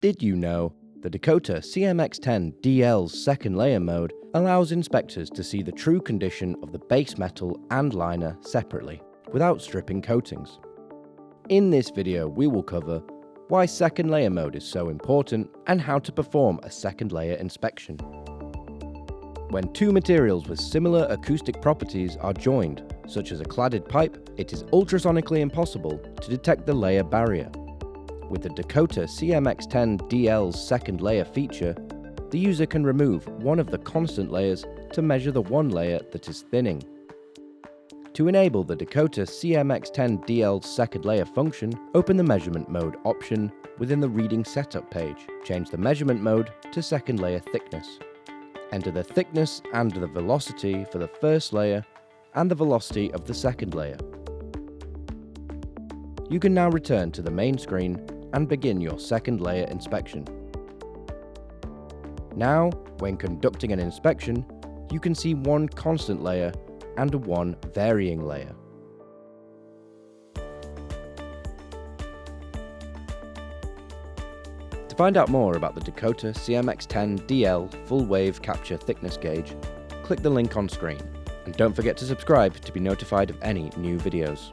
Did you know the Dakota CMX10-DL's second layer mode allows inspectors to see the true condition of the base metal and liner separately, without stripping coatings? In this video, we will cover why second layer mode is so important and how to perform a second layer inspection. When two materials with similar acoustic properties are joined, such as a cladded pipe, it is ultrasonically impossible to detect the layer barrier. With the Dakota CMX10-DL's second layer feature, the user can remove one of the constant layers to measure the one layer that is thinning. To enable the Dakota CMX10-DL's second layer function, open the measurement mode option within the reading setup page. Change the measurement mode to second layer thickness. Enter the thickness and the velocity for the first layer and the velocity of the second layer. You can now return to the main screen and begin your second layer inspection. Now, when conducting an inspection, you can see one constant layer and one varying layer. To find out more about the Dakota CMX10-DL full wave capture thickness gauge, click the link on screen, and don't forget to subscribe to be notified of any new videos.